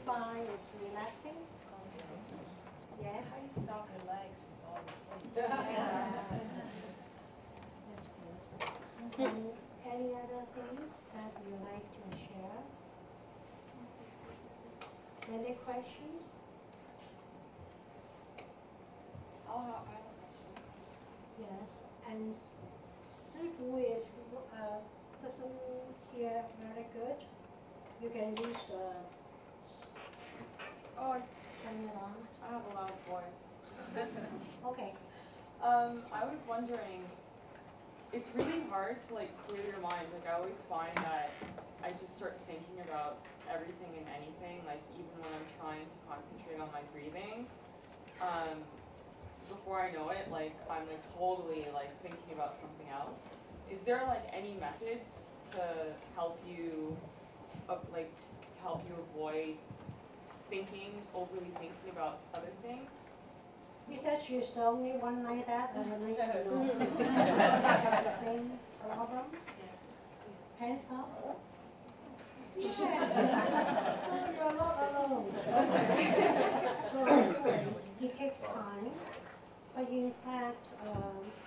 find is relaxing? Yes? How do you stop your legs from falling asleep? That's good. And any other things that you like to share? Any questions? Oh, no, I have a question. Yes. And Sifu is doesn't hear very good. You can use the Oh, turn it on. I have a loud voice. Okay. I was wondering, it's really hard to like clear your mind. Like I always find that I just start thinking about everything and anything, like even when I'm trying to concentrate on my breathing. Before I know it, like I'm like totally like thinking about something else. Is there like any methods to help you, like to help you avoid overly thinking about other things? Is that she's the only one like that, or you need to know? Have the same problems? Hands up. Yes. So you're not alone. So anyway, it takes time. But in fact,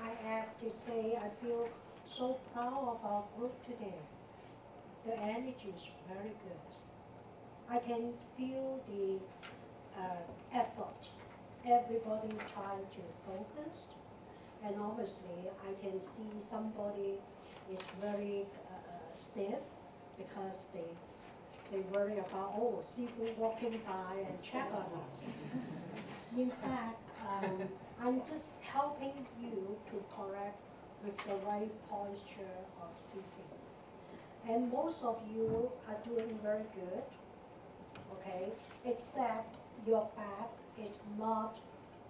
I have to say I feel so proud of our group today. The energy is very good. I can feel the effort. Everybody trying to focus, and obviously I can see somebody is very stiff because they worry about, oh, seafood walking by and check on us. In fact, I'm just helping you to correct with the right posture of sitting. And most of you are doing very good, okay, except your back is not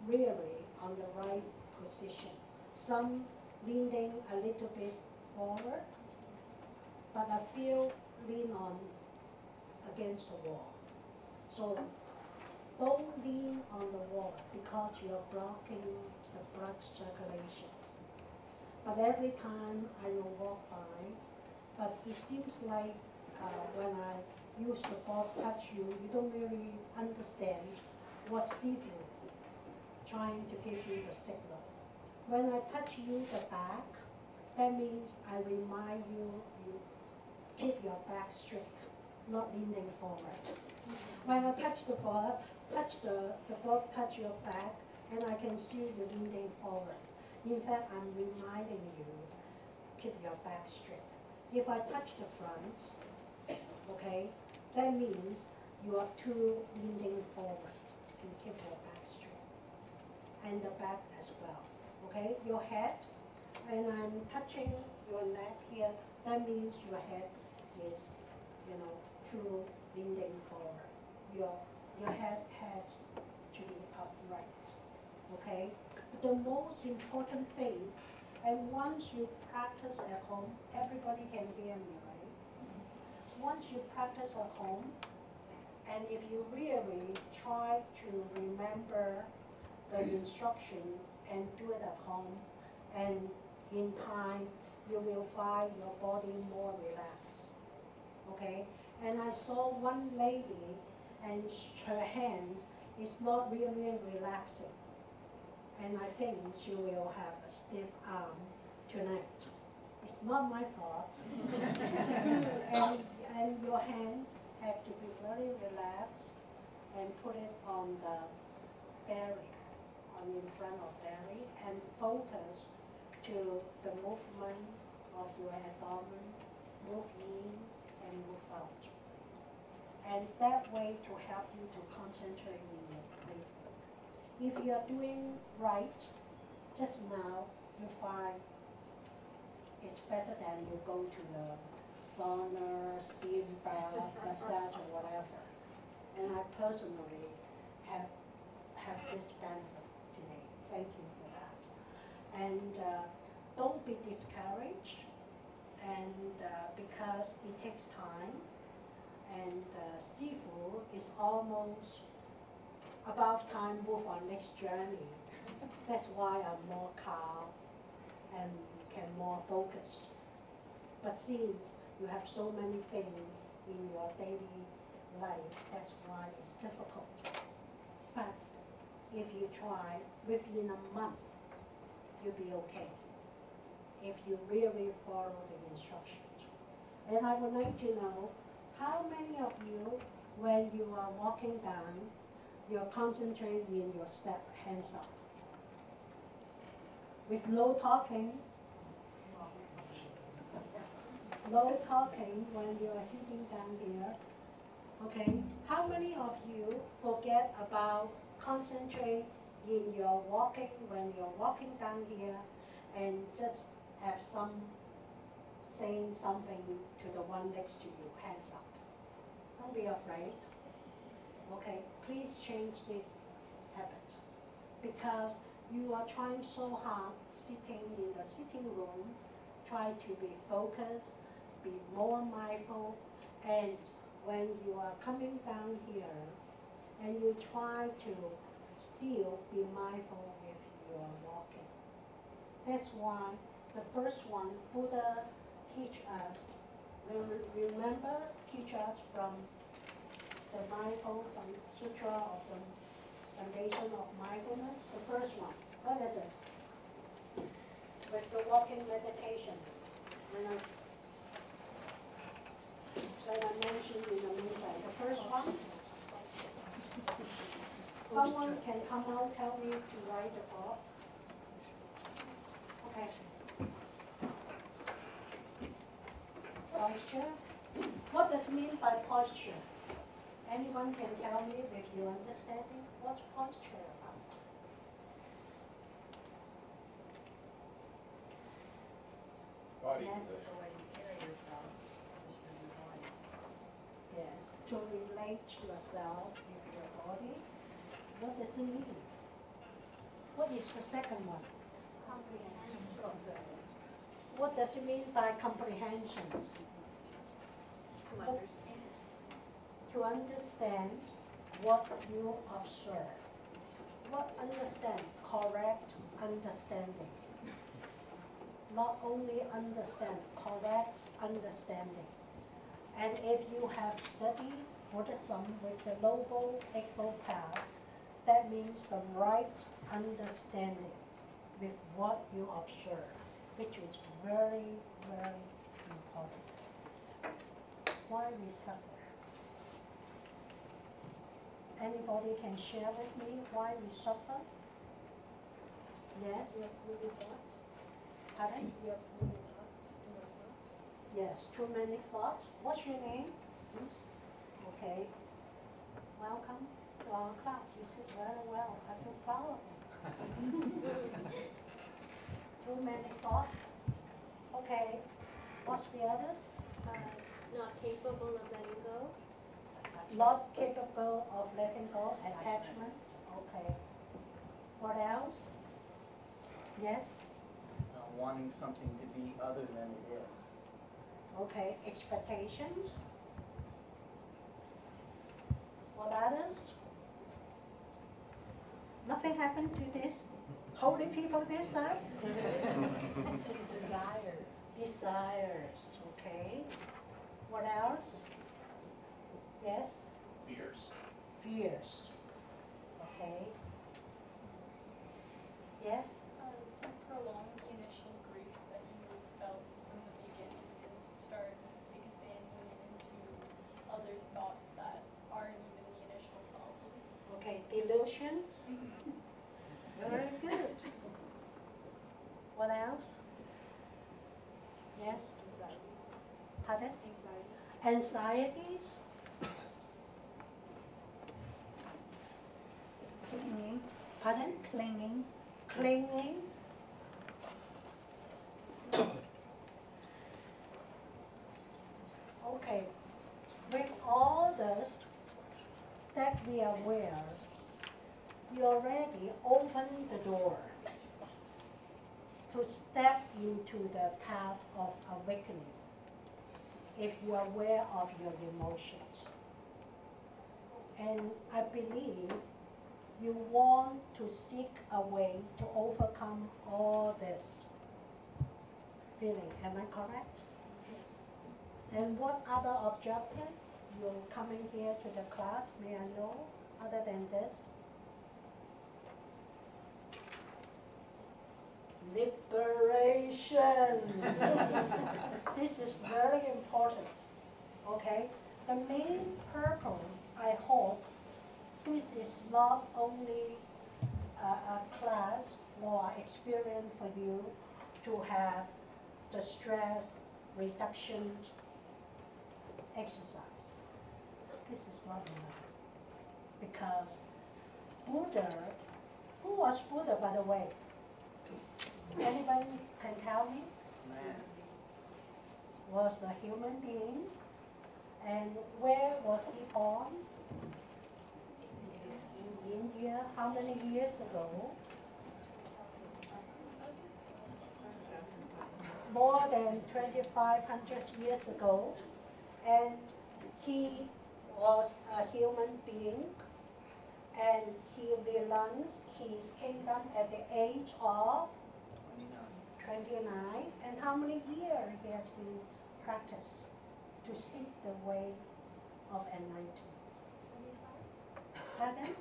really on the right position. Some leaning a little bit forward, but I feel lean on against the wall. So don't lean on the wall because you're blocking the blood circulations. But every time I will walk by, but it seems like when I use the board touch you, you don't really understand what Sifu trying to give you the signal. When I touch you the back, that means I remind you, keep your back straight, not leaning forward. When I touch the board, the board touch your back, and I can see you leaning forward. In fact, I'm reminding you, keep your back straight. If I touch the front, okay, that means you are too leaning forward, and keep your back straight. And the back as well, okay? Your head, and I'm touching your neck here, that means your head is, too leaning forward. Your head has to be upright, okay? But the most important thing, and once you practice at home, everybody can hear me, right? Once you practice at home, and if you really try to remember the instruction and do it at home, and in time, you will find your body more relaxed, okay? And I saw one lady, and her hands is not really relaxing. And I think she will have a stiff arm tonight. It's not my fault. and your hands have to be very relaxed and put it on the belly, in front of belly, and focus to the movement of your abdomen, move in and move out. And that way to help you to concentrate in your breathing. If you are doing right, just now you find it's better than you go to the sauna, steam bath, massage or whatever. And I personally have this benefit today. Thank you for that. And don't be discouraged, and because it takes time, and Sifu is almost about time move on next journey. That's why I'm more calm and can more focused. But since you have so many things in your daily life, that's why it's difficult. But if you try, within a month, you'll be okay, if you really follow the instructions. And I would like to know, how many of you, when you are walking down, you're concentrating in your step, hands up? With no talking, no talking when you are sitting down here. Okay, how many of you forget about concentrate in your walking when you're walking down here and just have some saying something to the one next to you, hands up. Don't be afraid. Okay, please change this habit because you are trying so hard sitting in the sitting room, try to be focused, be more mindful, and when you are coming down here and you try to still be mindful if you are walking. That's why the first one, Buddha teach us, remember, teach us from the mindful from Sutra of the Foundation of Mindfulness, the first one. What is it? With the walking meditation. When I mentioned in the meantime, the first one. Someone can come out, tell me to write the thought. Okay. Posture. What does it mean by posture? Anyone can tell me if you understand it? What's posture about? Body Yes. position. The way you carry yourself, position in your body. Yes, to relate to yourself with your body. What does it mean? What is the second one? Comprehension. What does it mean by comprehension? To understand. To understand what you observe. What understand? Correct understanding. Not only understand, correct understanding. And if you have studied Buddhism with the Noble Eightfold Path, that means the right understanding with what you observe, which is very, very important. Why we suffer? Anybody can share with me why we suffer? Yes? Pardon? Yes, too many thoughts. What's your name? Okay. Welcome to our class. You sit very well. I feel proud of you. Too many thoughts. Okay. What's the others? Not capable of letting go. Not capable of letting go. Attachment. Okay. What else? Yes? Wanting something to be other than it is. Okay. Expectations. What others? Nothing happened to this holy people this side? Desires. Desires, okay. What else? Yes? Fears. Fears. Okay. Yes? To prolong the initial grief that you felt from the beginning and to start expanding it into other thoughts that aren't even the initial problem. Okay, delusions? Very good. What else? Yes? Pardon? Anxieties? Clinging. Pardon? Clinging. Clinging? Okay, with all this that we are aware, you already opened the door to step into the path of awakening if you are aware of your emotions. And I believe you want to seek a way to overcome all this feeling. Am I correct? And what other objective you coming here to the class? May I know, other than this? Liberation. This is very important, okay? The main purpose, I hope, this is not only a class or experience for you to have the stress reduction exercise. This is not enough. Because Buddha, who was Buddha, by the way? Anyone can tell me? Man. Was a human being. And where was he born? In India. How many years ago? More than 2,500 years ago. And he was a human being. And he renounced his kingdom at the age of 29. And how many years he has been practiced to seek the way of enlightenment? Pardon?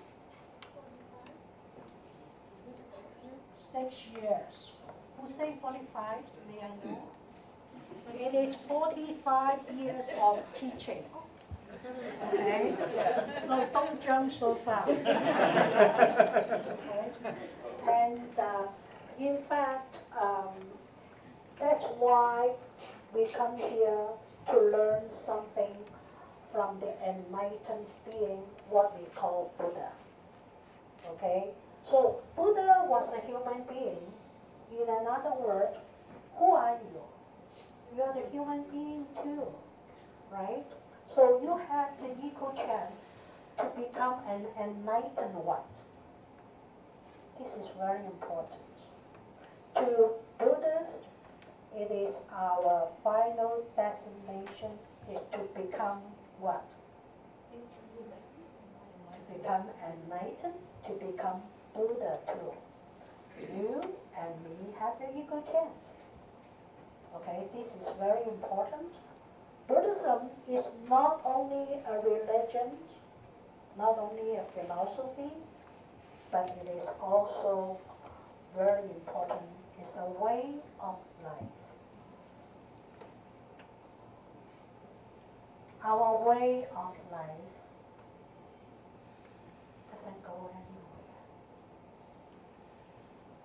6 years. Who say 45? May I know? It is 45 years of teaching. Okay? So don't jump so far. Okay? And in fact, that's why we come here to learn something from the enlightened being, what we call Buddha. Okay? So Buddha was a human being. In another word, who are you? You are the human being too, right? So you have the equal chance to become an enlightened one. This is very important. To Buddhists, it is our final destination is to become what? To become enlightened, to become Buddha too. You and me have the equal chance. Okay, this is very important. Buddhism is not only a religion, not only a philosophy, but it is also very important. It's a way of life. Our way of life doesn't go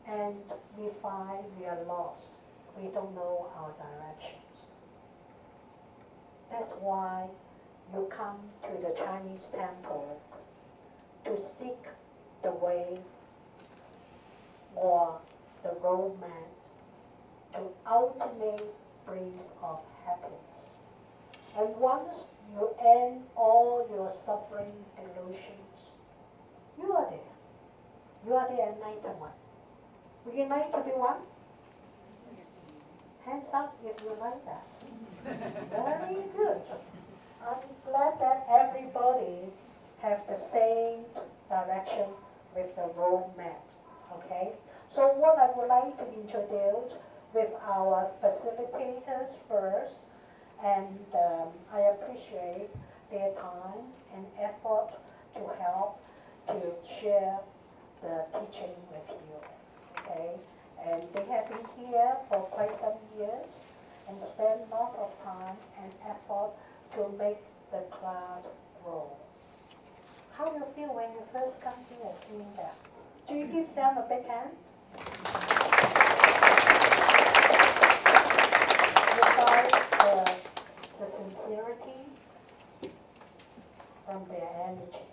anywhere. And we find we are lost. We don't know our directions. That's why you come to the Chinese temple to seek the way or the roadmap to ultimate bliss of happiness. And once you end all your suffering delusions, you are there. You are the enlightened one. Would you like to be one? Hands up if you like that. Very good. I'm glad that everybody have the same direction with the roadmap. Okay? So what I would like to introduce with our facilitators first, and I appreciate their time and effort to help to share the teaching with you. Okay? And they have been here for quite some years and spent lots of time and effort to make the class grow. How do you feel when you first come here seeing that? Do you give them a big hand? You find the sincerity from their energy.